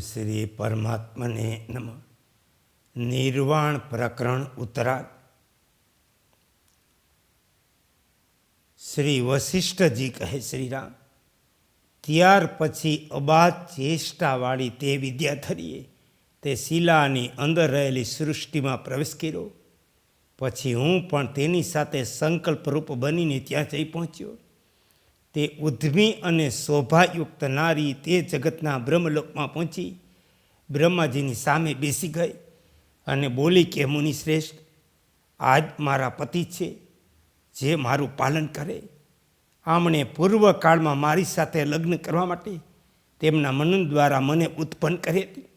શ્રી પરમાત્મને નમઃ. નિર્વાણ પ્રકરણ ઉત્તરાર્ધ. શ્રી વશિષ્ઠજી કહે, શ્રીરામ, ત્યાર પછી અબાધ ચેષ્ટાવાળી તે વિદ્યાધરીએ તે શિલાની અંદર રહેલી સૃષ્ટિમાં પ્રવેશ કર્યો. પછી હું પણ તેની સાથે સંકલ્પરૂપ બનીને ત્યાં જઈ પહોંચ્યો. તે ઉદ્ધમી અને શોભાયુક્ત નારી તે જગતના બ્રહ્મલોકમાં પહોંચી બ્રહ્માજીની સામે બેસી ગઈ અને બોલી કે, મુનિશ્રેષ્ઠ, આજ મારા પતિ છે જે મારું પાલન કરે. આમણે પૂર્વકાળમાં મારી સાથે લગ્ન કરવા માટે તેમના મનન દ્વારા મને ઉત્પન્ન કરી હતી.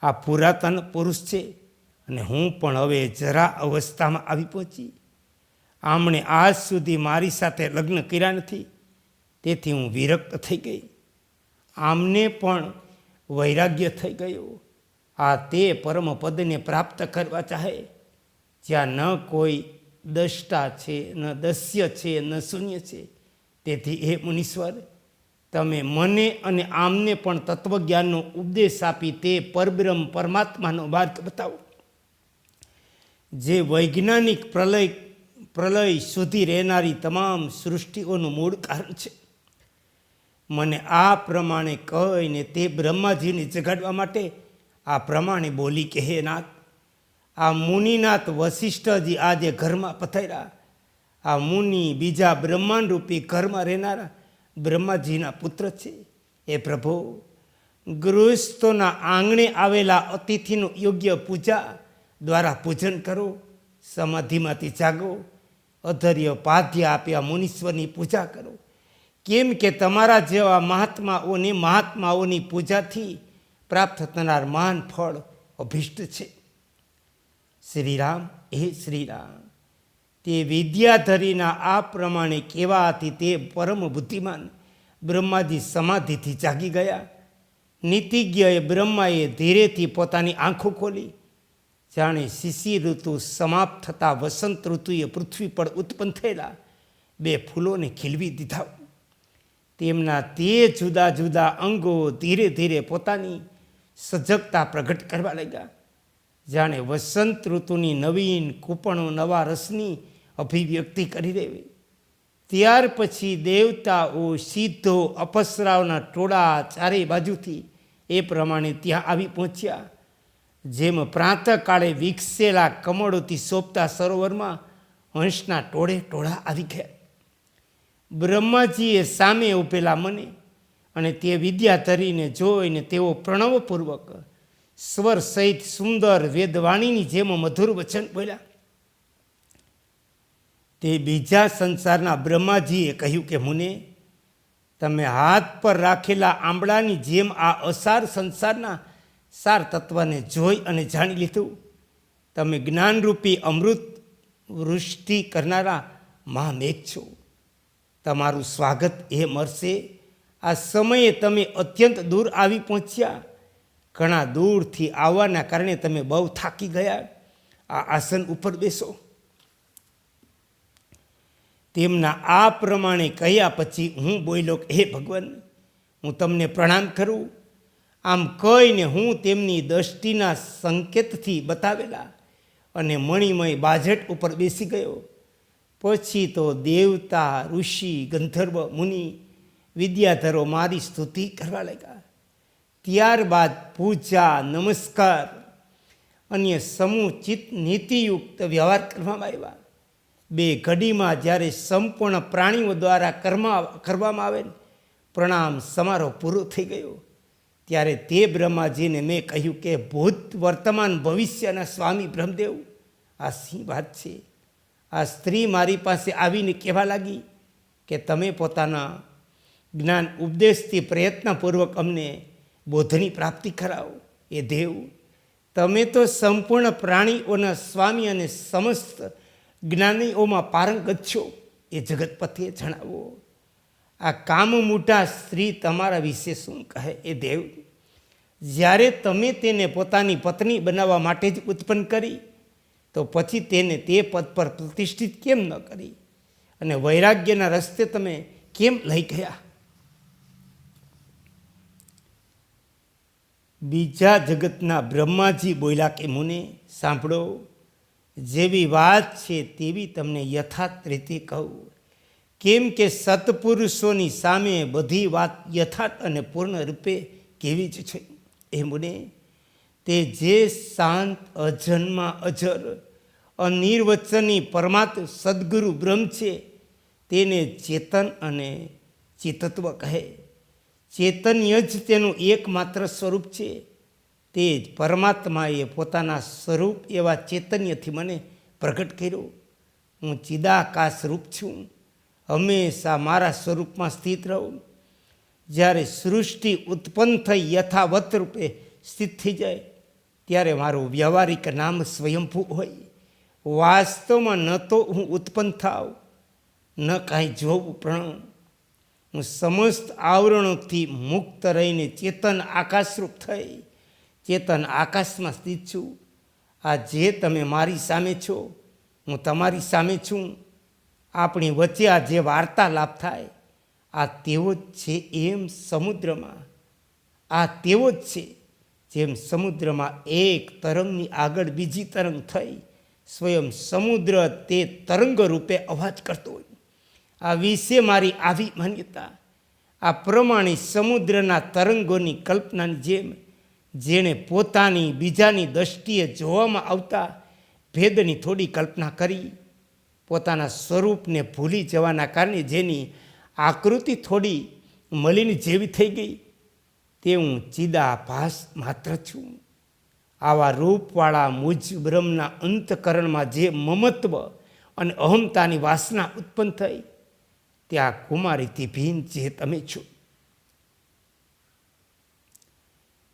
આ પુરાતન પુરુષ છે અને હું પણ હવે જરા અવસ્થામાં આવી પહોંચી. આમણે આજ સુધી મારી સાથે લગ્ન કર્યા નથી, તેથી હું વિરક્ત થઈ ગઈ. આમને પણ વૈરાગ્ય થઈ ગયો. આ તે પરમ પદને પ્રાપ્ત કરવા ચાહે જ્યાં ન કોઈ દ્રષ્ટા છે, ન દસ્ય છે, ન શૂન્ય છે. તેથી હે મુનીશ્વર, તમે મને અને આમને પણ તત્વજ્ઞાનનો ઉપદેશ આપી તે પરબ્રહ્મ પરમાત્માનો માર્ગ બતાવો, જે વૈજ્ઞાનિક પ્રલય સુધી રહેનારી તમામ સૃષ્ટિઓનું મૂળ કારણ છે. મને આ પ્રમાણે કહીને તે બ્રહ્માજીને જગાડવા માટે આ પ્રમાણે બોલી કે, હે નાથ, આ મુનિનાથ વશિષ્ઠજી આજે ઘરમાં પધાર્યા. આ મુનિ બીજા બ્રહ્માંડરૂપી ઘરમાં રહેનારા બ્રહ્માજીના પુત્ર છે. એ પ્રભુ, ગૃહસ્થોના આંગણે આવેલા અતિથિનું યોગ્ય પૂજા દ્વારા પૂજન કરો. સમાધિમાંથી જાગો, અધર્ય પાધ્ય આપ્યા મુનીશ્વરની પૂજા કરો. કેમ કે તમારા જેવા મહાત્માઓની પૂજાથી પ્રાપ્ત થનાર મહાન ફળ અભિષ્ટ છે. શ્રીરામ, હે શ્રીરામ, તે વિદ્યાધરીના આ પ્રમાણે કહેવાથી તે પરમ બુદ્ધિમાન બ્રહ્માજી સમાધિથી જાગી ગયા. નીતિજ્ઞએ બ્રહ્માએ ધીરેથી પોતાની આંખો ખોલી. જાણે શિશિર ઋતુ સમાપ્ત થતાં વસંત ઋતુએ પૃથ્વી પર ઉત્પન્ન થયેલા બે ફૂલોને ખીલવી દીધા. તેમના તે જુદા જુદા અંગો ધીરે ધીરે પોતાની સજગતા પ્રગટ કરવા લાગ્યા. જાણે વસંત ઋતુની નવીન કૂપણો નવા રસની અભિવ્યક્તિ કરી દેવી. ત્યાર પછી દેવતાઓ, સિદ્ધો, અપ્સરાઓના ટોળા ચારે બાજુથી એ પ્રમાણે ત્યાં આવી પહોંચ્યા. જેમ પ્રાતઃકાળે વિકસેલા કમળોથી શોભતા સરોવરમાં હંસના ટોળે ટોળા આવી ગયા. બ્રહ્માજીએ સામે ઉભેલા મને અને તે વિદ્યાધરીને જોઈને તેઓ પ્રણવપૂર્વક સ્વર સહિત સુંદર વેદવાણીની જેમ મધુર વચન બોલ્યા. તે બીજા સંસારના બ્રહ્માજીએ કહ્યું કે, મુને, તમે હાથ પર રાખેલા આંબળાની જેમ આ અસાર સંસારના સાર તત્વને જોઈ અને જાણી લીધું. તમે જ્ઞાનરૂપી અમૃત વૃષ્ટિ કરનારા મહામેઘ છો. તમારું સ્વાગત એ મળશે. આ સમયે તમે અત્યંત દૂર આવી પહોંચ્યા. ઘણા દૂરથી આવવાના કારણે તમે બહુ થાકી ગયા. આ આસન ઉપર બેસો. તેમના આ પ્રમાણે કહ્યા પછી હું બોલ્યો, હે ભગવાન, હું તમને પ્રણામ કરું. આમ કહીને હું તેમની દ્રષ્ટિના સંકેતથી બતાવેલા અને મણિમય બાજટ ઉપર બેસી ગયો. પછી તો દેવતા, ઋષિ, ગંધર્વ, મુનિ, વિદ્યાધરો મારી સ્તુતિ કરવા લાગ્યા. ત્યારબાદ પૂજા, નમસ્કાર, અન્ય સમુચિત નીતિયુક્ત વ્યવહાર કરવામાં આવ્યા. બે ઘડીમાં જ્યારે સંપૂર્ણ પ્રાણીઓ દ્વારા કરવામાં આવે પ્રણામ સમારોહ પૂરો થઈ ગયો, ત્યારે તે બ્રહ્માજીને મેં કહ્યું કે, ભૂત, વર્તમાન, ભવિષ્યના સ્વામી બ્રહ્મદેવ, આ શી વાત છે? આ સ્ત્રી મારી પાસે આવીને કહેવા લાગી કે તમે પોતાના જ્ઞાન ઉપદેશથી પ્રયત્નપૂર્વક અમને બોધની પ્રાપ્તિ કરાવો. એ દેવ, તમે તો સંપૂર્ણ પ્રાણીઓના સ્વામી અને સમસ્ત જ્ઞાનીઓમાં પારંગત છો. એ જગતપતિએ જણાવો. આ કામમૂઢા સ્ત્રી તમારા વિશે શું કહે? એ દેવ, જ્યારે તમે તેને પોતાની પત્ની બનાવવા માટે જ ઉત્પન્ન કરી, તો પછી તેને તે પદ પર પ્રતિષ્ઠિત કેમ ન કરી અને વૈરાગ્યના રસ્તે તમે કેમ લઈ ગયા? બીજા જગતના બ્રહ્માજી બોલ્યા કે મુને સાંભળો, જેવી વાત છે તેવી તમને યથાર્થ રીતે કહું. કેમ કે સત્પુરુષોની સામે બધી વાત યથાર્થ અને પૂર્ણ રૂપે કેવી જ છે. એ મુને, તે જે શાંત અજન્મા અજર અનિર્વચની પરમાત્મ સદગુરુ બ્રહ્મ છે તેને ચેતન અને ચેતત્વ કહે. ચૈતન્ય જ તેનું એકમાત્ર સ્વરૂપ છે. તે જ પરમાત્માએ પોતાના સ્વરૂપ એવા ચૈતન્યથી મને પ્રગટ કર્યો. હું ચિદાકાશ રૂપ છું, હંમેશા મારા સ્વરૂપમાં સ્થિત રહું. જ્યારે સૃષ્ટિ ઉત્પન્ન થઈ યથાવત રૂપે સ્થિત થઈ જાય ત્યારે મારું વ્યવહારિક નામ સ્વયંભૂ હોય. વાસ્તવમાં ન તો હું ઉત્પન્ન થાવ, ન કાંઈ જોવું પણ હું સમસ્ત આવરણોથી મુક્ત રહીને ચેતન આકાશરૂપ થઈ ચેતન આકાશમાં સ્થિત છું. આ જે તમે મારી સામે છો, હું તમારી સામે છું. આપણી વચ્ચે આ જે વાર્તાલાપ થાય, આ તેવો જ છે એમ સમુદ્રમાં. આ તેવો જ છે જેમ સમુદ્રમાં એક તરંગની આગળ બીજી તરંગ થઈ સ્વયં સમુદ્ર તે તરંગ રૂપે અવાજ કરતો હોય. આ વિશે મારી આવી માન્યતા. આ પ્રમાણે સમુદ્રના તરંગોની કલ્પનાની જેમ જેણે પોતાની બીજાની દ્રષ્ટિએ જોવામાં આવતા ભેદની થોડી કલ્પના કરી, પોતાના સ્વરૂપને ભૂલી જવાના કારણે જેની આકૃતિ થોડી મલિન જેવી થઈ ગઈ, તે હું ચિદાભાસ માત્ર છું. આવા રૂપવાળા મુજ બ્રહ્મના અંતકરણમાં જે મમત્વ અને અહમતાની વાસના ઉત્પન્ન થઈ, ત્યાં કુમારીથી ભિન્ન જે તમે છો.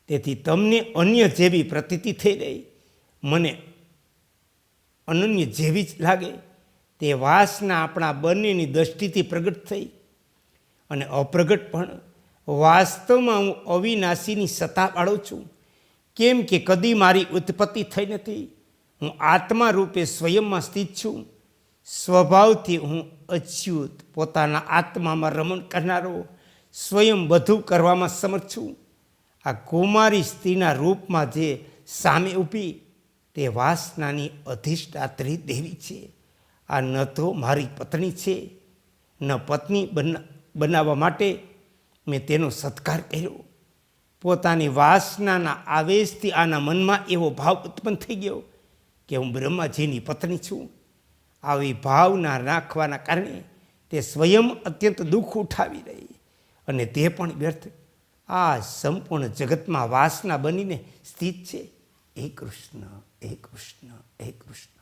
તેથી તમને અન્ય જેવી પ્રતીતિ થઈ રહી, મને અનન્ય જેવી જ લાગે. તે વાસના આપણા બંનેની દ્રષ્ટિથી પ્રગટ થઈ અને અપ્રગટ પણ. વાસ્તવમાં હું અવિનાશીની સત્તા વાળો છું. કેમ કે કદી મારી ઉત્પત્તિ થઈ નથી. હું આત્મા રૂપે સ્વયંમાં સ્થિત છું. સ્વભાવથી હું અચ્યુત, પોતાના આત્મામાં રમણ કરનારો, સ્વયં બધું કરવામાં સમર્થ છું. આ કુમારી સ્ત્રીના રૂપમાં જે સામે ઊભી તે વાસનાની અધિષ્ઠાત્રી દેવી છે. આ ન તો મારી પત્ની છે, ન પત્ની બનાવવા માટે મેં તેનો સત્કાર કર્યો. પોતાની વાસનાના આવેશથી આના મનમાં એવો ભાવ ઉત્પન્ન થઈ ગયો કે હું બ્રહ્માજીની પત્ની છું. આવી ભાવના રાખવાના કારણે તે સ્વયં અત્યંત દુઃખ ઉઠાવી રહી અને તે પણ વ્યર્થ. આ સંપૂર્ણ જગતમાં વાસના બનીને સ્થિત છે. હે કૃષ્ણ, હે કૃષ્ણ, હે કૃષ્ણ.